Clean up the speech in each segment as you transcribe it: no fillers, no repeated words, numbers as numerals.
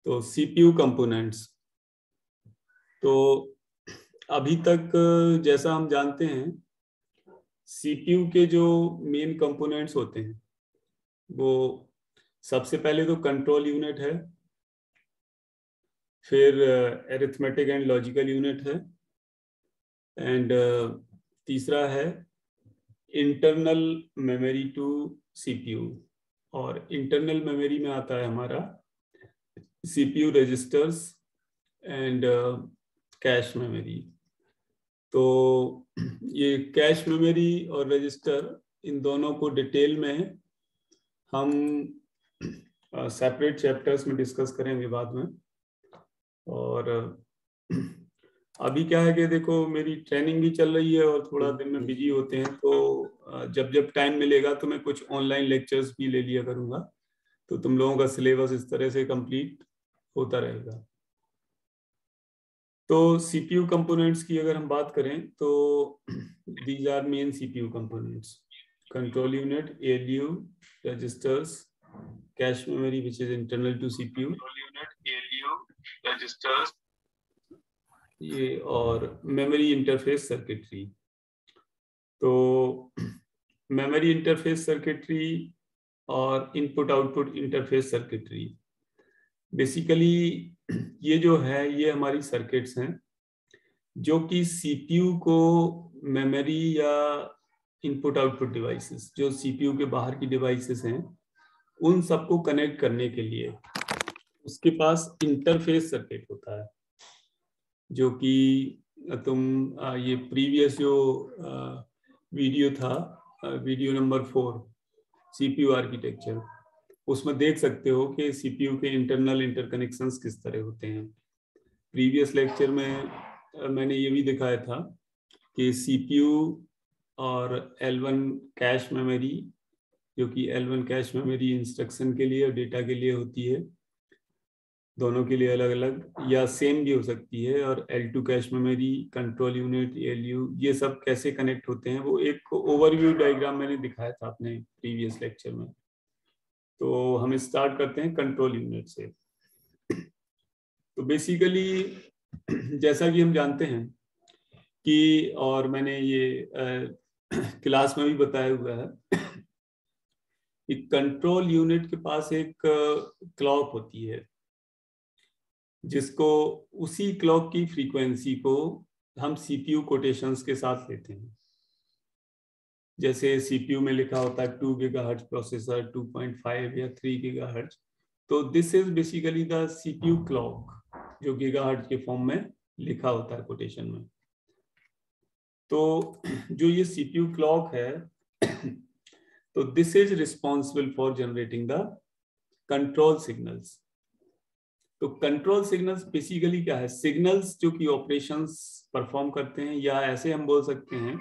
तो CPU components, तो अभी तक जैसा हम जानते हैं सीपीयू के जो मेन कंपोनेंट्स होते हैं वो सबसे पहले तो कंट्रोल यूनिट है, फिर अरिथमेटिक एंड लॉजिकल यूनिट है, एंड तीसरा है इंटरनल मेमोरी टू सीपीयू। और इंटरनल मेमोरी में आता है हमारा CPU registers and cache memory. तो ये कैश मेमोरी और रजिस्टर, इन दोनों को डिटेल में हम सेपरेट चैप्टर्स में डिस्कस करेंगे बाद में। और अभी क्या है कि देखो मेरी ट्रेनिंग भी चल रही है और थोड़ा दिन में बिजी होते हैं, तो जब जब टाइम मिलेगा तो मैं कुछ ऑनलाइन लेक्चर्स भी ले लिया करूंगा, तो तुम लोगों का सिलेबस इस तरह से कंप्लीट होता रहेगा। तो सीपीयू कंपोनेंट्स की अगर हम बात करें तो these are main CPU components: control unit, ALU, registers, cache memory which is internal to CPU, registers, ये और मेमोरी इंटरफेस सर्किटरी। तो मेमोरी इंटरफेस सर्किटरी और input output interface circuitry, basically ये जो है ये हमारी सर्किट्स हैं जो कि सीपीयू को मेमोरी या इनपुट आउटपुट डिवाइसेस, जो सीपीयू के बाहर की डिवाइसेस हैं, उन सबको कनेक्ट करने के लिए उसके पास इंटरफेस सर्किट होता है, जो कि तुम ये प्रीवियस जो वीडियो था, वीडियो नंबर 4 सीपीयू आर्किटेक्चर, उसमें देख सकते हो कि सीपीयू के इंटरनल इंटरकनेक्शंस किस तरह होते हैं। प्रीवियस लेक्चर में मैंने ये भी दिखाया था कि सीपीयू और L1 कैश मेमोरी, जो कि L1 कैश मेमोरी इंस्ट्रक्शन के लिए और डेटा के लिए होती है, दोनों के लिए अलग अलग या सेम भी हो सकती है, और L2 cache memory, control unit, ALU, ये सब कैसे कनेक्ट होते हैं वो एक ओवरव्यू डायग्राम मैंने दिखाया था अपने प्रीवियस लेक्चर में। तो हम स्टार्ट करते हैं कंट्रोल यूनिट से। तो बेसिकली जैसा कि हम जानते हैं कि, और मैंने ये क्लास में भी बताया हुआ है कि कंट्रोल यूनिट के पास एक क्लॉक होती है, जिसको उसी क्लॉक की फ्रीक्वेंसी को हम सीपीयू कोटेशंस के साथ लेते हैं। जैसे सीपीयू में लिखा होता है 2 गीगाहर्ट्ज प्रोसेसर, 2.5 या 3 गीगाहर्ट्ज, तो this is basically the CPU clock, जो गीगाहर्ट्ज के फॉर्म में लिखा होता है कोटेशन में। तो जो ये सीपीयू क्लॉक है तो this is responsible for generating the control signals. तो कंट्रोल सिग्नल्स बेसिकली क्या है? सिग्नल्स जो कि ऑपरेशंस परफॉर्म करते हैं, या ऐसे हम बोल सकते हैं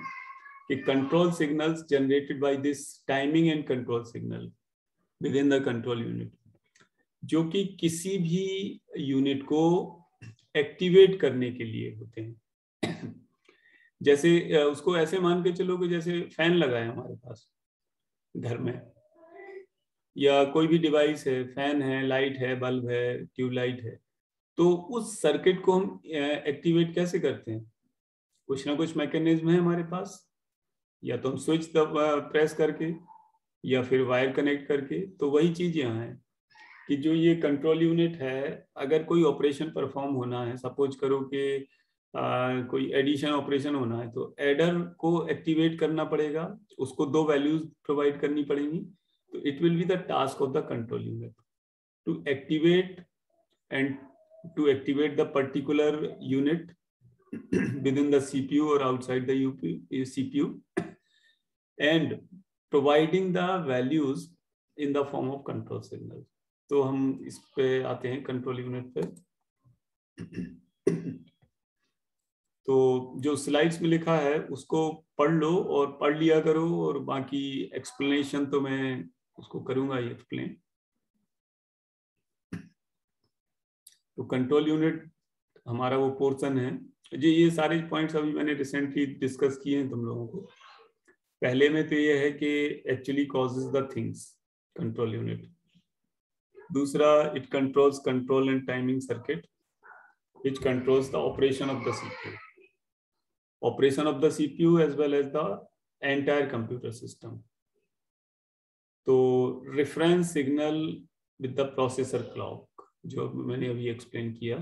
कि control signals generated by this timing and control signal with in the control unit, जो कि किसी भी यूनिट को एक्टिवेट करने के लिए होते हैं। जैसे उसको ऐसे मान के चलो कि जैसे फैन लगा है हमारे पास घर में, या कोई भी डिवाइस है, फैन है, लाइट है, बल्ब है, ट्यूबलाइट है, तो उस सर्किट को हम एक्टिवेट कैसे करते हैं? कुछ ना कुछ मैकेनिज्म है हमारे पास, या तो हम स्विच प्रेस करके या फिर वायर कनेक्ट करके। तो वही चीज यहाँ है कि जो ये कंट्रोल यूनिट है, अगर कोई ऑपरेशन परफॉर्म होना है, सपोज करो कि कोई एडिशन ऑपरेशन होना है, तो एडर को एक्टिवेट करना पड़ेगा, उसको 2 वैल्यूज प्रोवाइड करनी पड़ेंगी। तो it will be the task of the control unit to activate the particular unit within the CPU or outside the CPU, and providing the values in the form of control signals. तो हम इस पे आते हैं control unit पे। तो जो slides में लिखा है उसको पढ़ लो और पढ़ लिया करो, और बाकी एक्सप्लेनेशन तो मैं उसको करूंगा ही एक्सप्लेन। तो कंट्रोल यूनिट हमारा वो पोर्शन है जी। ये सारे पॉइंट्स अभी मैंने रिसेंटली डिस्कस किए हैं तुम लोगों को। पहले में तो ये है कि actually causes the things, control unit. दूसरा, it controls control and timing circuit which controls the operation of the CPU. Operation of the CPU as well as the entire computer system. तो reference signal with the processor clock जो मैंने अभी explain किया.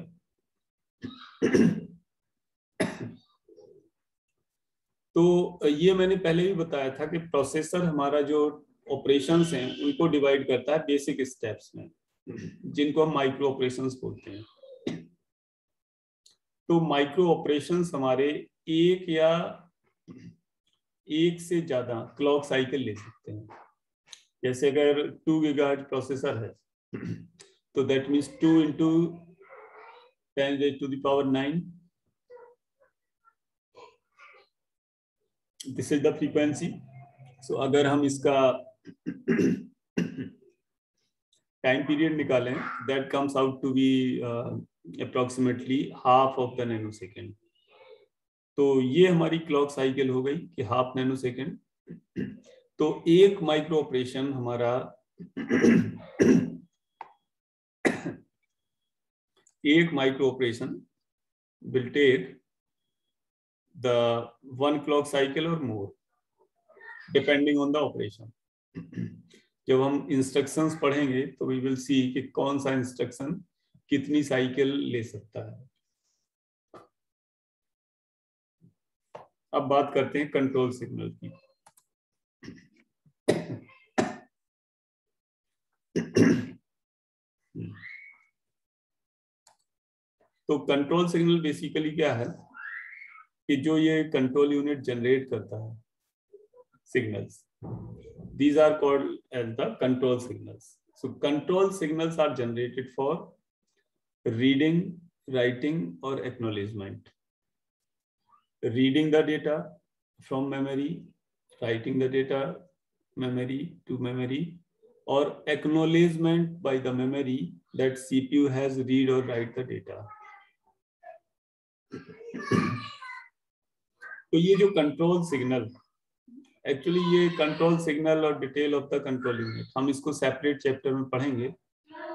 तो ये मैंने पहले भी बताया था कि प्रोसेसर हमारा जो ऑपरेशंस हैं उनको डिवाइड करता है बेसिक स्टेप्स में, जिनको हम माइक्रो ऑपरेशंस बोलते हैं. तो माइक्रो ऑपरेशंस हमारे एक या एक से ज्यादा क्लॉक साइकिल ले सकते हैं. जैसे अगर 2 गीगाहर्ट्ज प्रोसेसर है तो that means 2 into 10⁻⁹. This is the frequency. So अगर हम इसका टाइम पीरियड निकालें, that comes out to be approximately half of the nanosecond. तो ये हमारी क्लॉक साइकिल हो गई कि हाफ नैनो सेकेंड. तो एक माइक्रो ऑपरेशन हमारा एक micro operation will take the 1 clock cycle or more depending on the operation. जब हम इंस्ट्रक्शंस पढ़ेंगे तो we will see कि कौन सा इंस्ट्रक्शन कितनी साइकिल ले सकता है. अब बात करते हैं कंट्रोल सिग्नल की. तो कंट्रोल सिग्नल बेसिकली क्या है कि जो ये कंट्रोल यूनिट जनरेट करता है signals, these are called as the control signals. So control signals are generated for reading, writing or acknowledgement. Reading the data from memory, writing the data memory to memory, or acknowledgement by the memory that CPU has read or write the data. तो ये जो control signal, actually ये control signal और detail of the control unit हम इसको separate chapter में पढ़ेंगे.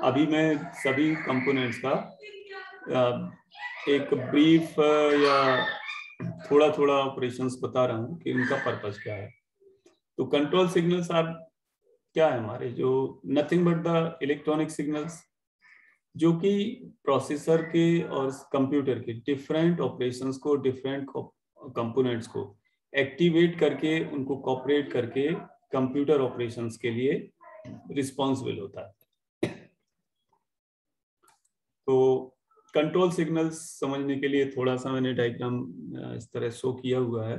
अभी मैं सभी कंपोनेंट्स का एक ब्रीफ या थोड़ा थोड़ा ऑपरेशंस बता रहा हूँ कि इनका पर्पस क्या है. तो कंट्रोल सिग्नल्स आर क्या है हमारे, जो nothing but the electronic signals जो कि प्रोसेसर के और कंप्यूटर के डिफरेंट ऑपरेशंस को, डिफरेंट कंपोनेंट्स को एक्टिवेट करके उनको कोऑपरेट करके कंप्यूटर ऑपरेशंस के लिए रिस्पॉन्सिबल होता है. तो कंट्रोल सिग्नल्स समझने के लिए थोड़ा सा मैंने डायग्राम इस तरह शो किया हुआ है.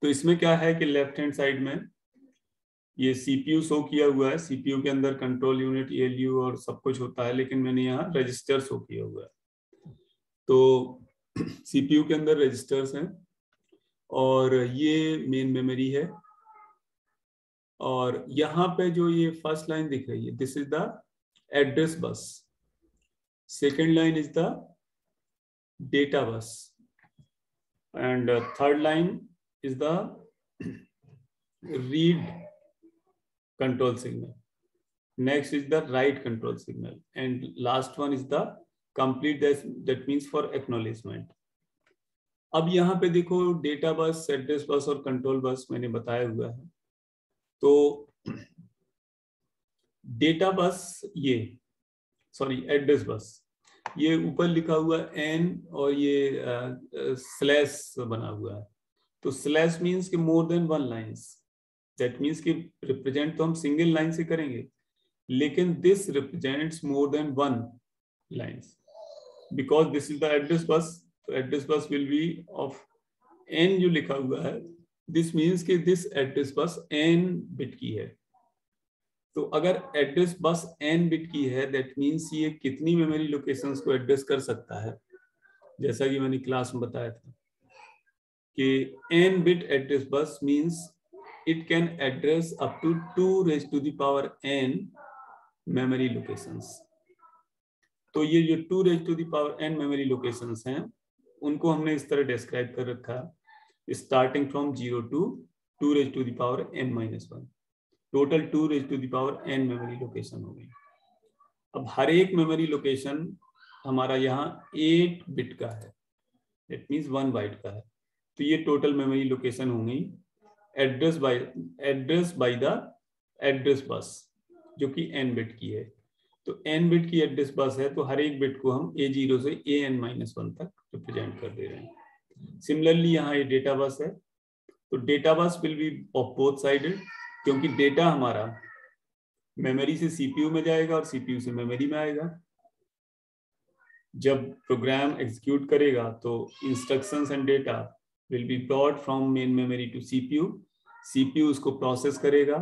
तो इसमें क्या है कि लेफ्ट हैंड साइड में ये सीपीयू शो किया हुआ है. सीपीयू के अंदर कंट्रोल यूनिट, एएलयू और सब कुछ होता है, लेकिन मैंने यहाँ रजिस्टर शो किया हुआ है. तो सीपीयू के अंदर रजिस्टर्स हैं और ये मेन मेमोरी है. और यहाँ पे जो ये फर्स्ट लाइन दिख रही है, this is the address bus. Second line is the data बस and third line is the read control signal. Next is the write control signal and last one is the complete, that means for acknowledgement. अब यहाँ पे देखो data bus, address bus और control bus मैंने बताया हुआ है. तो डेटा बस ये एड्रेस बस, ये ऊपर लिखा हुआ n और ये स्लैश बना हुआ है. तो स्लैश मीन्स कि more than 1 lines. That means कि रिप्रेजेंट तो हम सिंगल लाइन से करेंगे, लेकिन this represents more than 1 lines because this is the address bus. तो address bus will be of n जो लिखा हुआ है, दिस मीन्स कि this address bus n bit की है. तो अगर एड्रेस बस n बिट की है, दैट मीन्स ये कितनी मेमोरी लोकेशंस को एड्रेस कर सकता है. जैसा कि मैंने क्लास में बताया था कि n bit address bus means it can address up to 2⁻n memory locations. तो ये जो 2⁻n memory locations हैं, उनको हमने इस तरह डिस्क्राइब कर रखा, starting from 0 to 2 raised to the power n-1, total 2 raised to the power n memory location हो गई। अब हर एक मेमोरी लोकेशन हमारा यहाँ 8 बिट का है, इट मींस 1 बाइट का है। तो ये टोटल मेमोरी लोकेशन होंगी address by the address bus, जो कि n बिट की है। तो n बिट की एड्रेस बस है, तो हर एक बिट को हम A0 से AN-1 तक रिप्रेजेंट कर दे रहे हैं। सिमिलरली यहाँ ये डेटा बस है, तो data bus will be of both sided, क्योंकि डेटा हमारा मेमोरी से सीपीयू में जाएगा और सीपीयू से मेमोरी में आएगा। जब प्रोग्राम एग्जीक्यूट करेगा तो instructions and data will be brought from main memory to CPU. CPU उसको प्रोसेस करेगा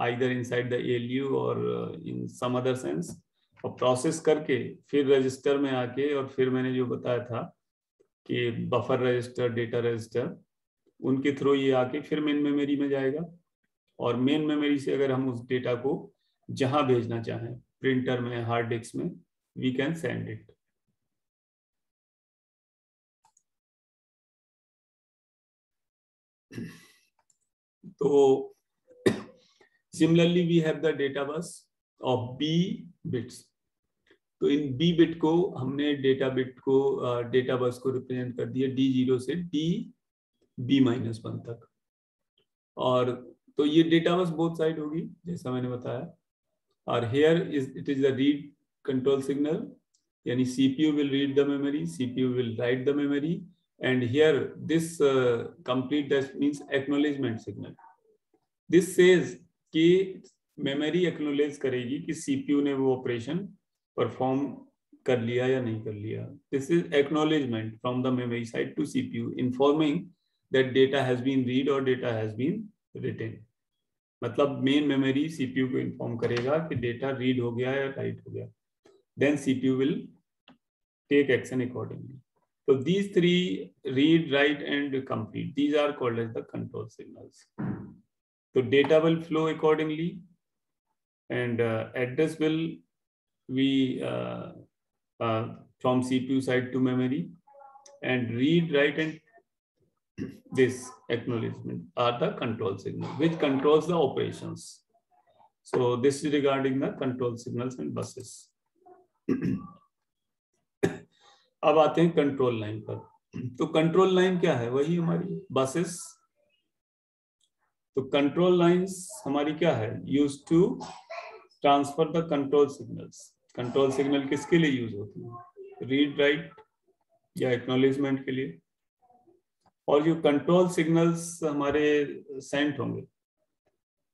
आइदर इनसाइड द एएलयू और इन सम अदर सेंस, और प्रोसेस करके फिर रजिस्टर में आके, और फिर मैंने जो बताया था कि बफर रजिस्टर, डेटा रजिस्टर, उनके थ्रू ये आके फिर मेन मेमोरी में जाएगा। और मेन मेमोरी से अगर हम उस डेटा को जहां भेजना चाहें, प्रिंटर में, हार्ड डिस्क में, वी कैन सेंड इट। तो similarly we have the data bus of B bits. तो इन बी बिट को हमने डेटा बस को रिप्रेजेंट कर दिया D0 से DB-1 तक। और तो ये डेटा बस बोथ साइड होगी जैसा मैंने बताया। और here it is the read control signal, यानी CPU will read the memory, CPU will write the memory, and here this complete that means acknowledgement signal. This says कि memory acknowledge करेगी कि CPU ने वो ऑपरेशन परफॉर्म कर लिया या नहीं कर लिया। This is acknowledgement from the memory side to CPU, informing that data has been read और डेटा हैज बीन रिटन। मतलब मेन मेमोरी CPU को इन्फॉर्म करेगा कि डेटा रीड हो गया या राइट हो गया, then CPU will take action accordingly. So these three, read, write and complete, these are called as the control signals. So data will flow accordingly, and address will be from CPU side to memory, and read, write and this acknowledgement are the control signal which controls the operations. So this is regarding the control signals and buses. अब आते हैं control line पर। तो control line क्या है? वही हमारी buses. तो कंट्रोल लाइंस हमारी क्या है? Use to transfer the control signals. Control signal किसके लिए यूज होती है? रीड, राइट या एक्नॉलेजमेंट के लिए। और जो कंट्रोल सिग्नल्स हमारे सेंड होंगे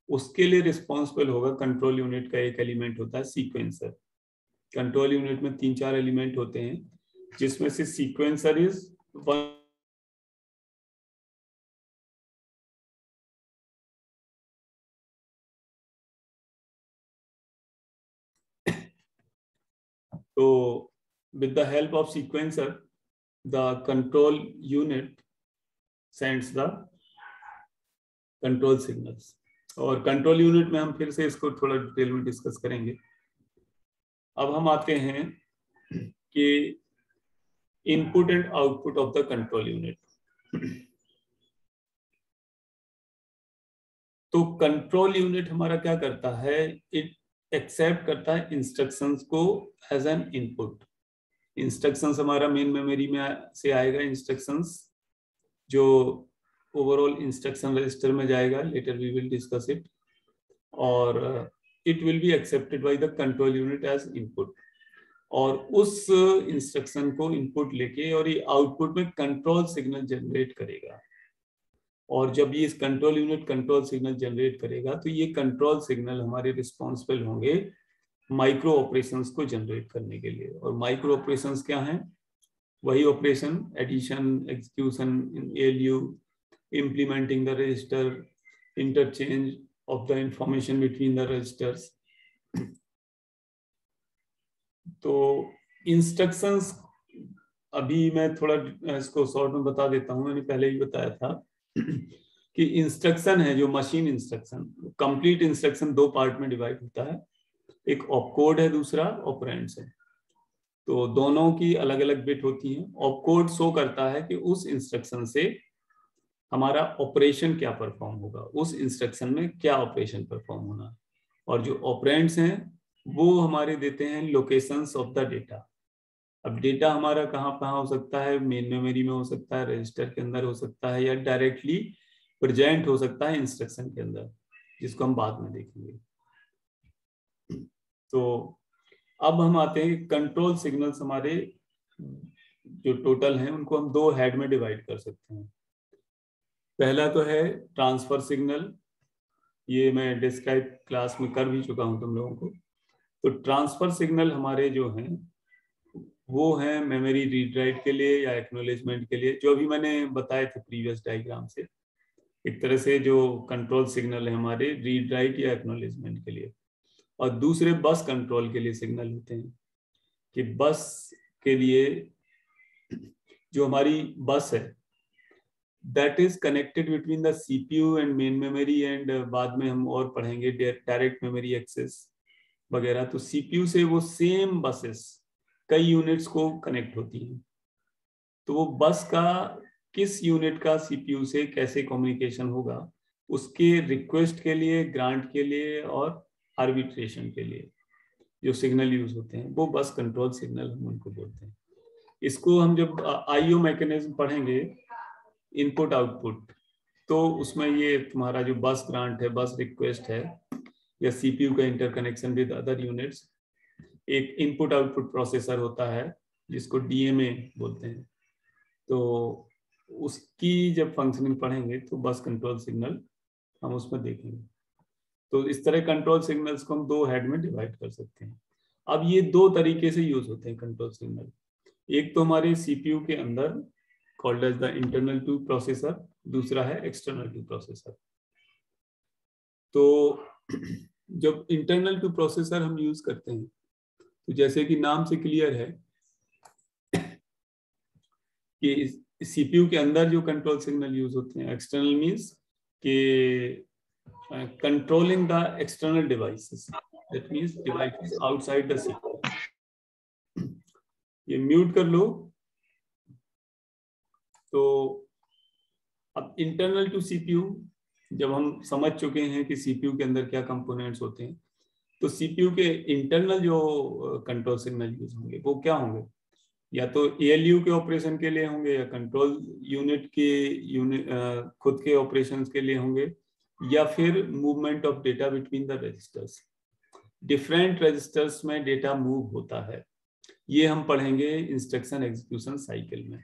उसके लिए रिस्पॉन्सिबल होगा कंट्रोल यूनिट का एक एलिमेंट होता है सीक्वेंसर। कंट्रोल यूनिट में 3-4 एलिमेंट होते हैं, जिसमें से सीक्वेंसर इज वन। तो with the help of sequencer the control unit sends the control signals। और कंट्रोल यूनिट में हम फिर से इसको थोड़ा डिटेल में डिस्कस करेंगे। अब हम आते हैं कि input and output of the control unit. तो कंट्रोल यूनिट हमारा क्या करता है? इट एक्सेप्ट करता है इंस्ट्रक्शंस को एज एन इनपुट। इंस्ट्रक्शंस हमारा मेन मेमोरी में से आएगा, इंस्ट्रक्शंस जो ओवरऑल इंस्ट्रक्शन रजिस्टर में जाएगा, later we will discuss it, और it will be accepted by the control unit as input. और उस इंस्ट्रक्शन को इनपुट लेके और ये आउटपुट में कंट्रोल सिग्नल जनरेट करेगा। और जब ये इस control unit control signal generate करेगा तो ये कंट्रोल सिग्नल हमारे रिस्पॉन्सिबल होंगे माइक्रो ऑपरेशंस को जनरेट करने के लिए। और माइक्रो ऑपरेशंस क्या हैं? वही operation, addition, execution in ALU, implementing the register, interchange of the information between the registers। तो इंस्ट्रक्शंस अभी मैं थोड़ा इसको शॉर्ट में बता देता हूं। मैंने पहले ही बताया था कि इंस्ट्रक्शन है जो machine instruction, complete instruction 2 part में डिवाइड होता है। एक ऑपकोड है, दूसरा ऑपरेंड्स है। तो दोनों की अलग अलग बिट होती हैं। ऑपकोड शो करता है कि उस इंस्ट्रक्शन से हमारा ऑपरेशन क्या परफॉर्म होगा, उस इंस्ट्रक्शन में क्या ऑपरेशन परफॉर्म होना, और जो ऑपरेंड्स हैं वो हमारे देते हैं लोकेशंस ऑफ द डेटा। अब डेटा हमारा कहाँ कहाँ हो सकता है, मेन मेमोरी में हो सकता है, रजिस्टर के अंदर हो सकता है, या डायरेक्टली प्रेजेंट हो सकता है इंस्ट्रक्शन के अंदर, जिसको हम बाद में देखेंगे। तो अब हम आते हैं कंट्रोल सिग्नल्स। हमारे जो टोटल हैं उनको हम दो हेड में डिवाइड कर सकते हैं। पहला तो है ट्रांसफर सिग्नल, ये मैं डिस्क्राइब क्लास में कर भी चुका हूं तुम लोगों को। तो ट्रांसफर सिग्नल हमारे जो हैं वो हैं मेमोरी रीड राइट के लिए या एक्नॉलेजमेंट के लिए, जो अभी मैंने बताए थे प्रीवियस डायग्राम से। एक तरह से जो कंट्रोल सिग्नल है हमारे रीड राइट या एक्नॉलेजमेंट के लिए, और दूसरे बस कंट्रोल के लिए सिग्नल होते हैं कि बस के लिए जो हमारी बस है that is connected between the CPU and main memory, and बाद में हम और पढ़ेंगे डायरेक्ट मेमोरी एक्सेस वगैरह। तो सीपीयू से वो सेम बसेस कई यूनिट्स को कनेक्ट होती हैं। तो वो बस का किस यूनिट का सीपीयू से कैसे कम्युनिकेशन होगा, उसके रिक्वेस्ट के लिए, ग्रांट के लिए और आर्बिट्रेशन के लिए जो सिग्नल यूज होते हैं वो बस कंट्रोल सिग्नल हम उनको बोलते हैं। इसको हम जब आईओ मैकेनिज्म पढ़ेंगे, इनपुट आउटपुट, तो उसमें ये तुम्हारा जो बस ग्रांट है, बस रिक्वेस्ट है, या सीपीयू का इंटरकनेक्शन विद अदर यूनिट्स, एक इनपुट आउटपुट प्रोसेसर होता है जिसको डीएमए बोलते हैं। तो उसकी जब फंक्शनिंग पढ़ेंगे तो बस कंट्रोल सिग्नल हम उसमें देखेंगे। तो इस तरह कंट्रोल सिग्नल्स को हम दो हेड में डिवाइड कर सकते हैं। अब ये दो तरीके से यूज होते हैं कंट्रोल सिग्नल। एक तो हमारे सीपीयू के अंदर called as the internal to processor, दूसरा है एक्सटर्नल टू प्रोसेसर। तो जब इंटरनल टू प्रोसेसर हम यूज करते हैं तो जैसे कि नाम से क्लियर है कि सीपीयू के अंदर जो कंट्रोल सिग्नल यूज होते हैं, एक्सटर्नल मींस कि controlling the external devices, that means devices outside the CPU. ये म्यूट कर लो। तो अब इंटरनल टू सीपीयू जब हम समझ चुके हैं कि सीपीयू के अंदर क्या कंपोनेंट्स होते हैं, तो सीपीयू के इंटरनल जो कंट्रोल सिग्नल यूज होंगे वो क्या होंगे, या तो एएलयू के ऑपरेशन के लिए होंगे, या कंट्रोल यूनिट के खुद के ऑपरेशंस के लिए होंगे, या फिर movement of data between the registers. Different registers में डेटा मूव होता है, ये हम पढ़ेंगे इंस्ट्रक्शन एग्जीक्यूशन साइकिल में।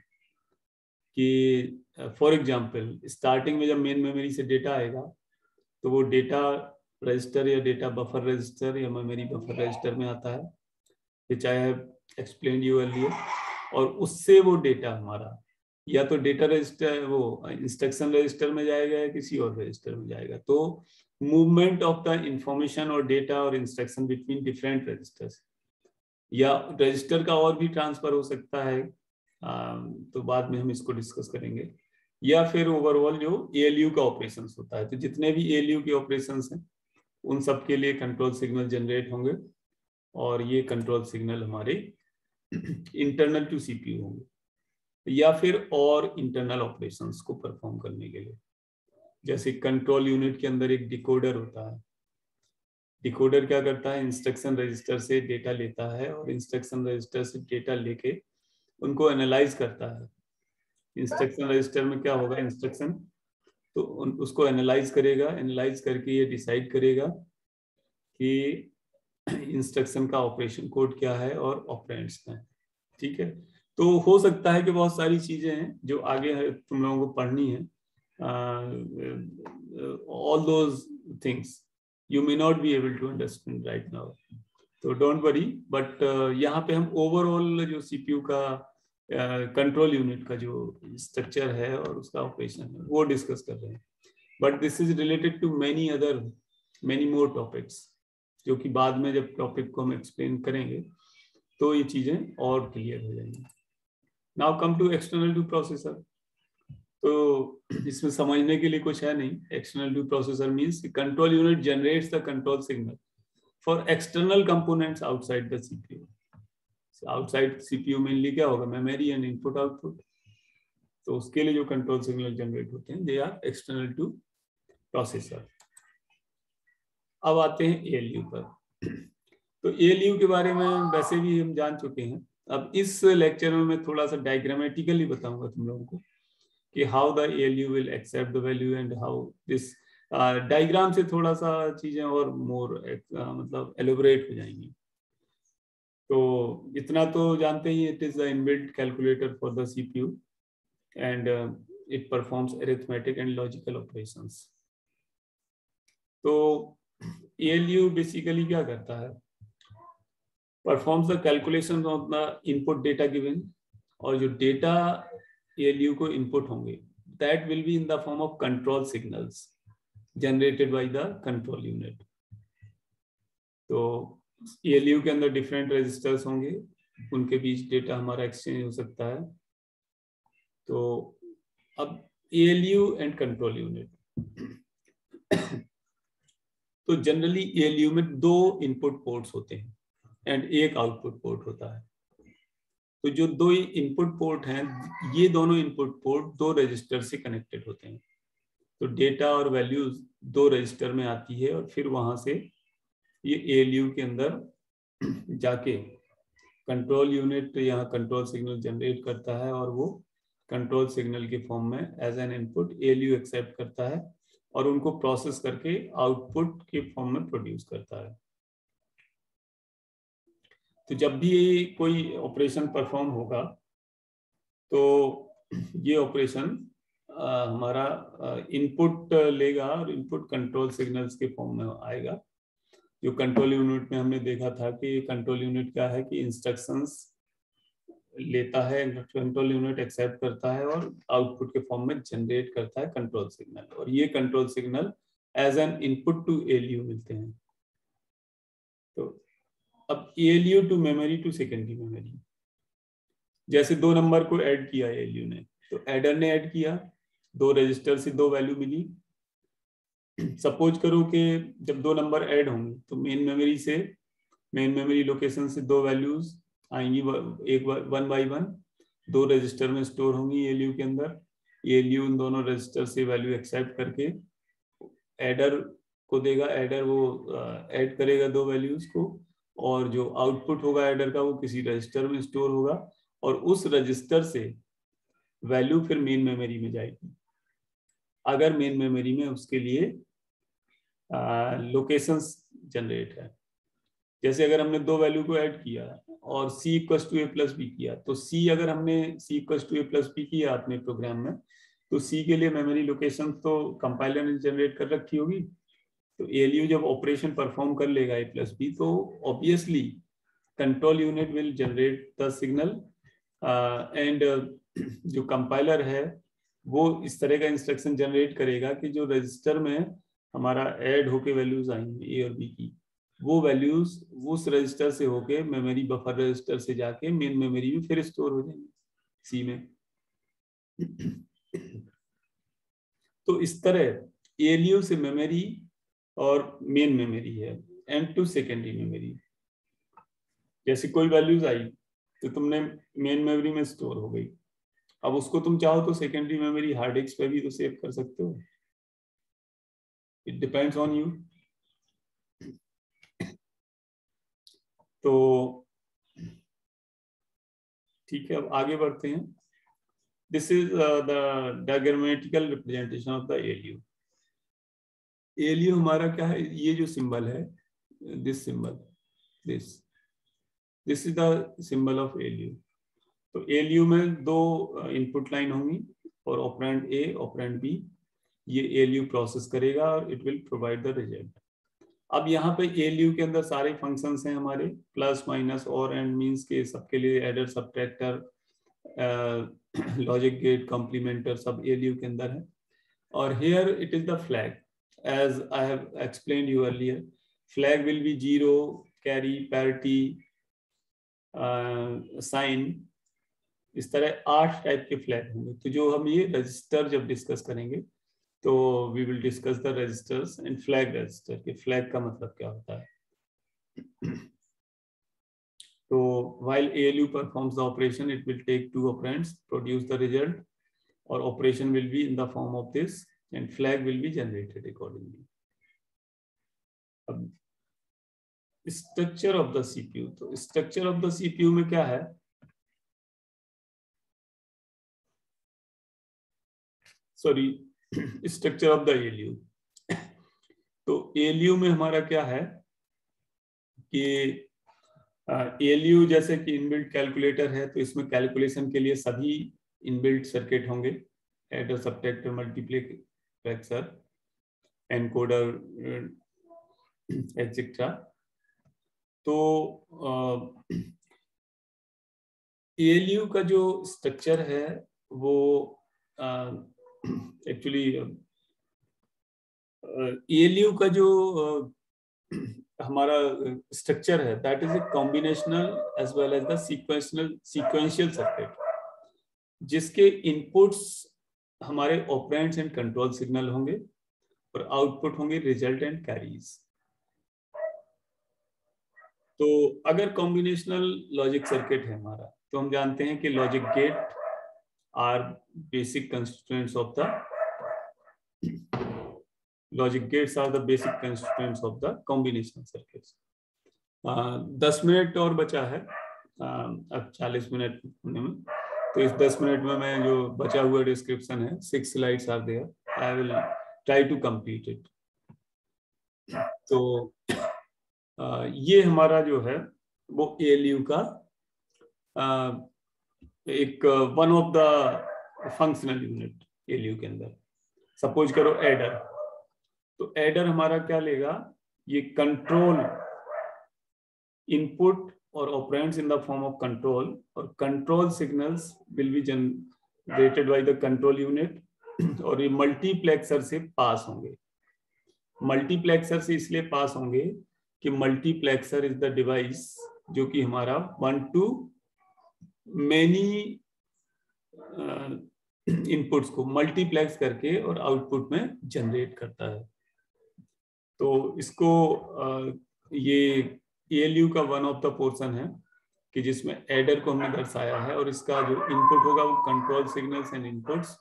कि फॉर एग्जांपल स्टार्टिंग में जब मेन मेमोरी से डेटा आएगा तो वो डेटा रजिस्टर या डेटा बफर रजिस्टर या मेमोरी बफर रजिस्टर में आता है, which I have explained you earlier। और उससे वो डेटा हमारा या तो डेटा रजिस्टर, वो इंस्ट्रक्शन रजिस्टर में जाएगा या किसी और रजिस्टर में जाएगा। तो मूवमेंट ऑफ द इंफॉर्मेशन और डेटा और इंस्ट्रक्शन बिटवीन डिफरेंट रजिस्टर्स, या रजिस्टर का और भी ट्रांसफर हो सकता है, तो बाद में हम इसको डिस्कस करेंगे। या फिर ओवरऑल जो एएलयू का ऑपरेशंस होता है, तो जितने भी एएलयू के ऑपरेशंस हैं उन सब के लिए कंट्रोल सिग्नल जनरेट होंगे, और ये कंट्रोल सिग्नल हमारे इंटरनल टू सीपीयू होंगे, या फिर और इंटरनल ऑपरेशंस को परफॉर्म करने के लिए। जैसे कंट्रोल यूनिट के अंदर एक डिकोडर होता है। डिकोडर क्या करता है, इंस्ट्रक्शन रजिस्टर से डेटा लेता है और इंस्ट्रक्शन रजिस्टर से डेटा लेके उनको एनालाइज करता है। इंस्ट्रक्शन रजिस्टर में क्या होगा, इंस्ट्रक्शन तो उसको एनालाइज करेगा, एनालाइज करके ये डिसाइड करेगा कि इंस्ट्रक्शन का ऑपरेशन कोड क्या है और ऑपरेंड्स क्या है। ठीक है, तो हो सकता है कि बहुत सारी चीजें हैं जो आगे तुम लोगों को पढ़नी है। All those things you may not be able to understand right now, तो डोंट वरी। बट यहाँ पे हम ओवरऑल जो सीपीयू का कंट्रोल यूनिट का जो स्ट्रक्चर है और उसका ऑपरेशन है वो डिस्कस कर रहे हैं। But this is related to many more topics, जो कि बाद में जब टॉपिक को हम एक्सप्लेन करेंगे तो ये चीजें और क्लियर हो जाएंगी। Now come to external to processor. तो इसमें समझने के लिए कुछ है नहीं। External to processor means control unit generates the control signal for external components outside the CPU. Outside CPU mainly क्या होगा, मेमोरी एंड इनपुट आउटपुट। तो उसके लिए जो कंट्रोल सिग्नल जनरेट होते हैं they are external to processor. अब आते हैं ALU पर। तो ALU के बारे में वैसे भी हम जान चुके हैं। अब इस लेक्चर में मैं थोड़ा सा डायग्रामेटिकली बताऊंगा तुम लोगों को कि how the ALU will accept the value and how this, diagram से थोड़ा सा चीजें और मोर मतलब एलोबरेट हो जाएंगी। तो इतना तो जानते ही, it is the inbuilt calculator for the CPU and it performs arithmetic and logical operations. तो ALU बेसिकली क्या करता है, performs the calculation of the input data given, और जो डेटा ALU को इनपुट होंगे that will be in the form of control signals generated by the control unit. तो ALU के अंदर डिफरेंट रजिस्टर्स होंगे, उनके बीच डेटा हमारा एक्सचेंज हो सकता है। तो अब ALU एंड कंट्रोल यूनिट, तो जनरली ALU में 2 इनपुट पोर्ट्स होते हैं एंड एक आउटपुट पोर्ट होता है। तो जो 2 इनपुट पोर्ट हैं, ये दोनों इनपुट पोर्ट 2 रजिस्टर से कनेक्टेड होते हैं। तो डेटा और वैल्यूज 2 रजिस्टर में आती है और फिर वहां से ये ALU के अंदर जाके कंट्रोल यूनिट यहाँ कंट्रोल सिग्नल जनरेट करता है और वो कंट्रोल सिग्नल के फॉर्म में as an input ALU accept करता है और उनको प्रोसेस करके आउटपुट के फॉर्म में प्रोड्यूस करता है। तो जब भी कोई ऑपरेशन परफॉर्म होगा तो ये ऑपरेशन हमारा इनपुट लेगा और इनपुट कंट्रोल सिग्नल्स के फॉर्म में आएगा। जो कंट्रोल यूनिट में हमने देखा था कि कंट्रोल यूनिट क्या है कि इंस्ट्रक्शंस लेता है, कंट्रोल यूनिट एक्सेप्ट करता है और आउटपुट के फॉर्म में जनरेट करता है कंट्रोल सिग्नल, और ये control signal as an input to ALU मिलते हैं। तो अब ALU to memory to secondary memory, जैसे 2 नंबर को ऐड किया ALU ने, तो एडर ने ऐड किया, 2 रजिस्टर से 2 वैल्यू मिली। सपोज करो कि जब 2 नंबर ऐड होंगे तो मेन मेमोरी लोकेशन से 2 वैल्यूज आएंगी, एक 1 बाई 1 2 रजिस्टर में स्टोर होंगी ALU के अंदर। ALU उन दोनों रजिस्टर से वैल्यू एक्सेप्ट करके एडर को देगा, एडर वो ऐड करेगा 2 वैल्यूज को, और जो आउटपुट होगा एडर का वो किसी रजिस्टर में स्टोर होगा और उस रजिस्टर से वैल्यू फिर मेन मेमोरी में जाएगी, अगर मेन मेमोरी में उसके लिए लोकेशंस जनरेट है। जैसे अगर हमने 2 वैल्यू को ऐड किया और C equals to A plus B किया, तो C अगर हमने C equals to A plus B किया अपने प्रोग्राम में, तो C के लिए मेमोरी लोकेशन तो कंपाइलर ने जनरेट कर रखी होगी। तो ALU जब ऑपरेशन परफॉर्म कर लेगा A प्लस बी, तो obviously control unit will generate the signal and जो कंपाइलर है वो इस तरह का इंस्ट्रक्शन जनरेट करेगा कि जो रजिस्टर में हमारा ऐड होके वैल्यूज आएंगी A और B की, वो वैल्यूज उस रजिस्टर से होके मेमोरी बफर रजिस्टर से जाके मेन मेमोरी में फिर स्टोर हो जाएंगे C में। तो इस तरह ALU से मेमोरी और मेन मेमोरी है एंड टू सेकेंडरी मेमोरी। जैसे कोई वैल्यूज आई तो तुमने मेन मेमोरी में स्टोर हो गई, अब उसको तुम चाहो तो सेकेंडरी मेमोरी हार्ड डिस्क पे भी तो सेव कर सकते हो, इट डिपेंड्स ऑन यू। तो ठीक है, अब आगे बढ़ते हैं। This is the diagrammatical representation of the ALU। ALU हमारा क्या है, ये जो सिंबल है, this symbol, this is the symbol of ALU। तो ALU में 2 इनपुट लाइन होंगी और ऑपरेंड A ऑपरेंड B, ये ALU प्रोसेस करेगा और it will provide the result. अब यहाँ पे ALU के अंदर सारे फंक्शंस हैं हमारे, प्लस माइनस और एंड मींस के सबके लिए, adder subtractor logic gate complementer सब ALU के अंदर है। और here it is the flag, as I have explained you earlier, flag will be 0, carry, parity, sign, इस तरह 8 टाइप के फ्लैग होंगे। तो जो हम ये रजिस्टर जब डिस्कस करेंगे तो we will discuss the registers and flag register के फ्लैग का मतलब क्या होता है। तो while ALU performs the operation, it will take 2 operands, produce the result, or operation will be in the form of this and flag will be generated accordingly. अब structure of the CPU, तो structure of the CPU में क्या है, sorry structure of the ALU. तो ALU में हमारा क्या है कि एएलयू जैसे कि इनबिल्ट कैलकुलेटर है, तो इसमें कैलकुलेशन के लिए सभी इनबिल्ट सर्किट होंगे, adder, subtractor, multiplexer, encoder etcetera. तो एएलयू का जो स्ट्रक्चर है वो एक्चुअली एएलयू का जो हमारा स्ट्रक्चर है that is a combinational as well as the sequential circuit, जिसके इनपुट्स हमारे ऑपरेंड्स एंड कंट्रोल सिग्नल होंगे और आउटपुट होंगे रिजल्ट एंड कैरीज। तो अगर कॉम्बिनेशनल लॉजिक सर्किट है हमारा, तो हम जानते हैं कि logic gate are basic constituents of the logic gates are the basic constituents of the combinational circuits. 10 minute और बचा है, अब 40 मिनट होने में, तो इस 10 मिनट में मैं जो बचा हुआ डिस्क्रिप्शन है 6 slides are there, I will try to complete it. तो ये हमारा जो है वो एएलयू का एक one of the functional unit ALU के अंदर। सपोज करो एडर, तो एडर हमारा क्या लेगा, ये कंट्रोल इनपुट और operands in the form of control, और control signals will be generated by the control unit, और ये मल्टीप्लेक्सर से पास होंगे। मल्टीप्लेक्सर से इसलिए पास होंगे कि मल्टीप्लेक्सर इज द डिवाइस जो कि हमारा 1 to many इनपुट्स को मल्टीप्लेक्स करके और आउटपुट में जनरेट करता है। तो इसको ये एएलयू का वन ऑफ द पोर्शन है कि जिसमें एडर को हमने दर्शाया है, और इसका जो इनपुट होगा वो कंट्रोल सिग्नल्स एंड इनपुट्स,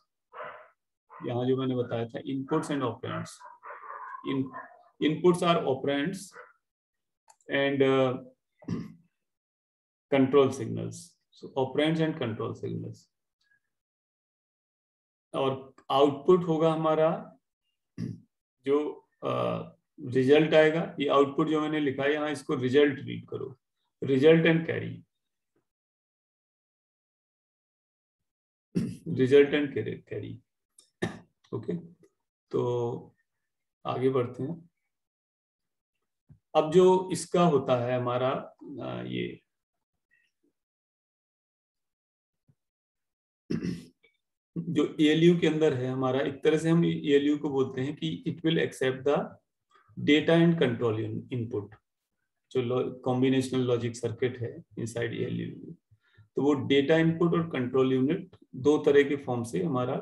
यहाँ जो मैंने बताया था inputs and operands, inputs are operands and control signals, so operands and control signals, और आउटपुट होगा हमारा जो रिजल्ट आएगा। ये आउटपुट जो मैंने लिखा है यहाँ, इसको रिजल्ट रीड करो, result and carry, result and carry. Okay, तो आगे बढ़ते हैं। अब जो इसका होता है हमारा ये जो एएलयू के अंदर है हमारा, एक तरह से हम एएलयू को बोलते हैं कि it will accept the data and control input. जो कॉम्बिनेशनल लॉजिक सर्किट है इनसाइड एएलयू, तो वो डेटा इनपुट और कंट्रोल यूनिट दो तरह के फॉर्म से हमारा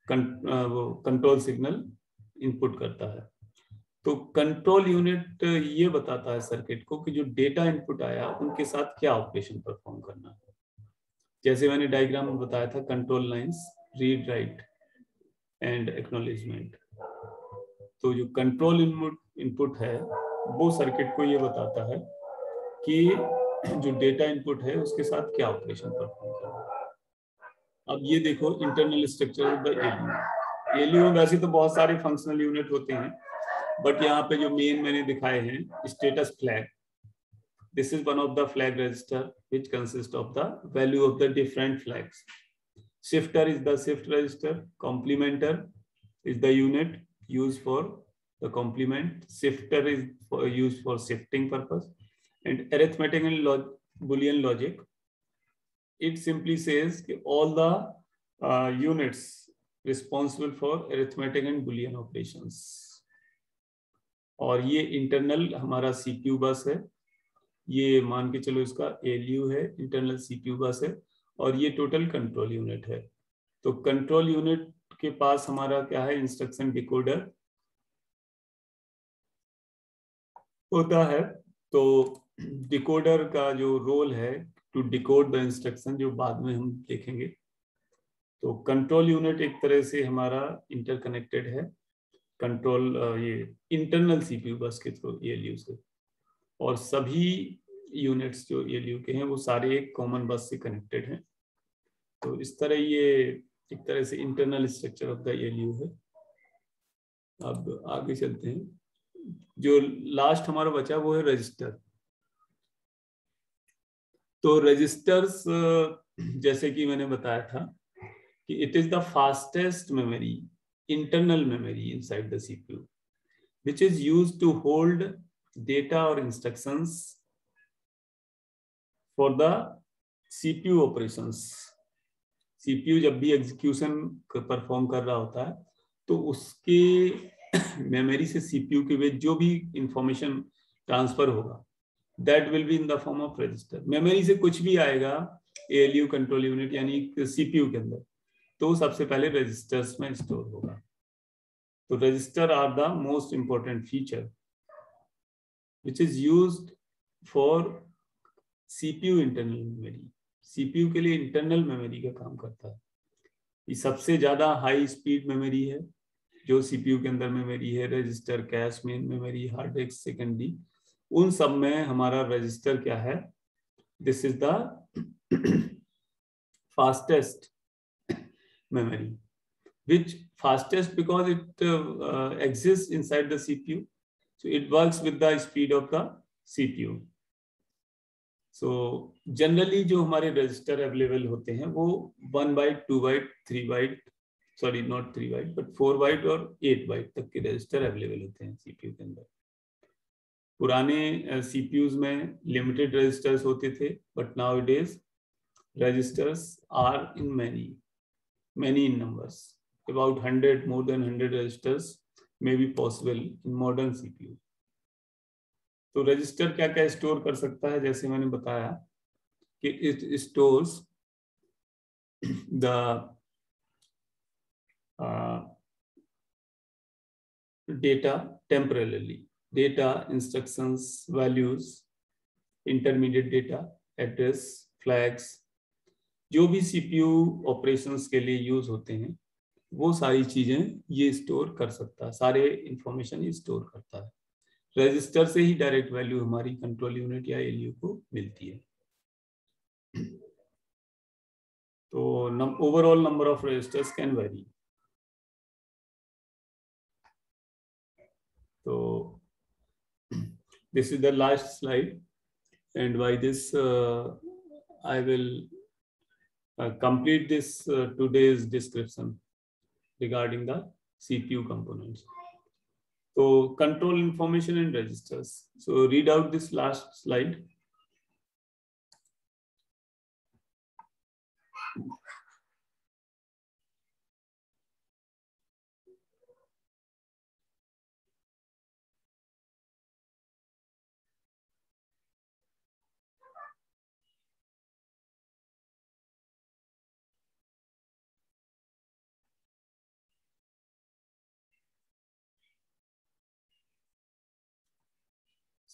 कंट्रोल सिग्नल इनपुट करता है। तो कंट्रोल यूनिट ये बताता है सर्किट को कि जो डेटा इनपुट आया उनके साथ क्या ऑपरेशन परफॉर्म करना है। जैसे मैंने डायग्राम में बताया था, contour lines, read, right and acknowledgement. तो जो कंट्रोल इनपुट है वो सर्किट को ये बताता है कि जो डेटा इनपुट है उसके साथ क्या ऑपरेशन परफॉर्म करना है। अब ये देखो internal structure of the ALU. ALU में वैसे तो बहुत सारे फंक्शनल यूनिट होते हैं, बट यहाँ पे जो मेन मैंने दिखाए हैं, status flag, this is one of the flag register which consists of the value of the different flags. Shifter is the shift register, complementer is the unit used for the complement, shifter is used for shifting purpose, and arithmetic and Boolean logic, it simply says all the units responsible for arithmetic and Boolean operations. और ये internal हमारा CPU बस है, ये मान के चलो इसका एएलयू है, इंटरनल सीपीयू बस है, और ये टोटल कंट्रोल यूनिट है। तो कंट्रोल यूनिट के पास हमारा क्या है, इंस्ट्रक्शन डिकोडर होता है। तो डिकोडर का जो रोल है टू डिकोड द इंस्ट्रक्शन, जो बाद में हम देखेंगे। तो कंट्रोल यूनिट एक तरह से हमारा इंटरकनेक्टेड है कंट्रोल ये इंटरनल सीपीयू बस के थ्रू ALU से, और सभी यूनिट्स जो ALU के हैं वो सारे एक कॉमन बस से कनेक्टेड हैं। तो इस तरह ये एक तरह से internal structure of the ALU है। अब आगे चलते हैं। जो लास्ट हमारा बचा वो है रजिस्टर। तो रजिस्टर्स जैसे कि मैंने बताया था कि it is the fastest memory, internal memory inside the CPU which is used to hold data or instructions for the CPU operations। CPU जब भी एग्जीक्यूशन परफॉर्म कर रहा होता है तो उसके मेमोरी से CPU के बीच जो भी इंफॉर्मेशन ट्रांसफर होगा that will be in the form of register. Memory से कुछ भी आएगा ALU कंट्रोल यूनिट यानी CPU के अंदर तो सबसे पहले रजिस्टर्स में स्टोर होगा। तो register are the most important feature which is used for CPU internal memory. CPU के लिए इंटरनल मेमोरी का काम करता है। ये सबसे ज्यादा हाई स्पीड मेमोरी है जो CPU के अंदर मेमोरी है, register, cash, main memory, hard disk, secondary, उन सब में हमारा रजिस्टर क्या है, this is the fastest memory. Which fastest because it exists inside the CPU, so it works with the speed of the CPU. So generally जो हमारे register available होते हैं वो 1 byte, 2 byte, 3 byte, sorry not 3 byte but 4 byte और 8 bite तक के register available होते हैं CPU के अंदर। पुराने CPUs में लिमिटेड रजिस्टर्स होते थे but nowadays registers are in many in numbers, about 100, more than 100 registers may be possible in modern CPU। तो रजिस्टर क्या क्या स्टोर कर सकता है, जैसे मैंने बताया कि it stores the data temporarily, data, instructions, values, intermediate data, address, flags, जो भी CPU ऑपरेशंस के लिए यूज होते हैं वो सारी चीजें ये स्टोर कर सकता है, सारे इंफॉर्मेशन ये स्टोर करता है। रजिस्टर से ही डायरेक्ट वैल्यू हमारी कंट्रोल यूनिट या ALU को मिलती है। तो overall number of registers can vary. तो this is the last slide and by this I will complete this today's description regarding the CPU components. So control information and registers. So read out this last slide.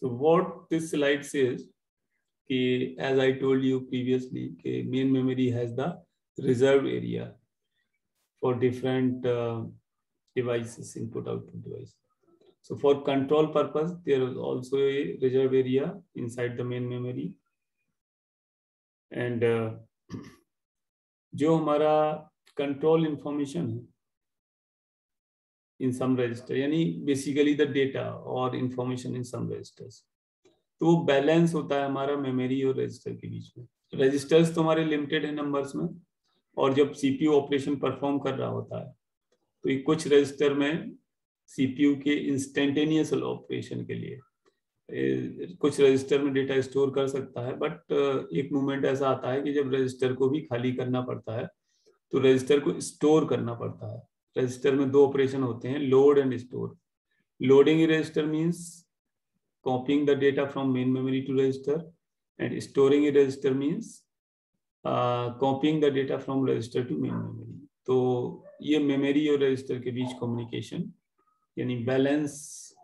So what this slide says, as I told you previously, main memory has the reserve area for different devices, input-output device. So for control purpose, there is also a reserve area inside the main memory. And जो हमारा control information है in some register, यानी basically the data और information in some registers, तो वो balance होता है हमारा मेमोरी और रजिस्टर के बीच में। रजिस्टर्स तो हमारे लिमिटेड है नंबर्स में, और जब CPU ऑपरेशन परफॉर्म कर रहा होता है तो ये कुछ रजिस्टर में CPU के इंस्टेंटेनियस ऑपरेशन के लिए कुछ रजिस्टर में डेटा स्टोर कर सकता है, बट एक मोमेंट ऐसा आता है कि जब रजिस्टर को भी खाली करना पड़ता है तो रजिस्टर को स्टोर करना पड़ता है। रजिस्टर में दो ऑपरेशन होते हैं, load and store. Loading register means copying the data from main memory to register, and storing a register means copying the data from register to main memory। तो ये मेमोरी और रजिस्टर के बीच communication यानी balance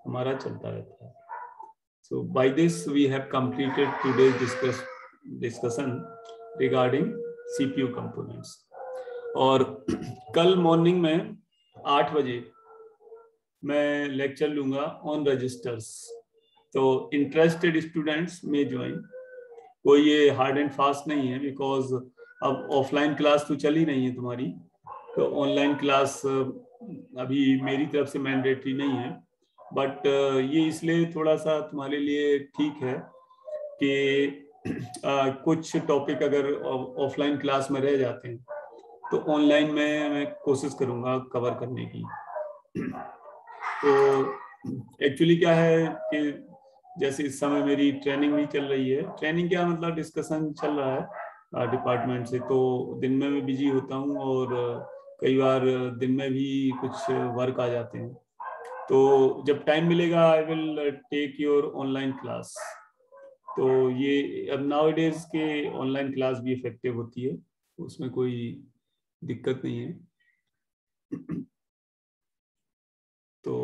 हमारा चलता रहता है। So by this we have completed today's discussion regarding CPU components। और कल मॉर्निंग में 8 बजे मैं लेक्चर लूंगा ऑन रजिस्टर्स। तो इंटरेस्टेड स्टूडेंट्स में ज्वाइन। कोई ये हार्ड एंड फास्ट नहीं है, बिकॉज अब ऑफलाइन क्लास तो चली नहीं है तुम्हारी, तो ऑनलाइन क्लास अभी मेरी तरफ से मैंडेटरी नहीं है। बट ये इसलिए थोड़ा सा तुम्हारे लिए ठीक है कि कुछ टॉपिक अगर ऑफलाइन क्लास में रह जाते हैं तो ऑनलाइन में मैं कोशिश करूंगा कवर करने की। तो एक्चुअली क्या है कि जैसे इस समय मेरी ट्रेनिंग भी चल रही है, ट्रेनिंग क्या मतलब डिस्कशन चल रहा है डिपार्टमेंट से, तो दिन में मैं बिजी होता हूँ और कई बार दिन में भी कुछ वर्क आ जाते हैं। तो जब टाइम मिलेगा I will take your online class. तो ये अब नाउ-ए-डेज के ऑनलाइन क्लास भी इफेक्टिव होती है, उसमें कोई दिक्कत नहीं है। तो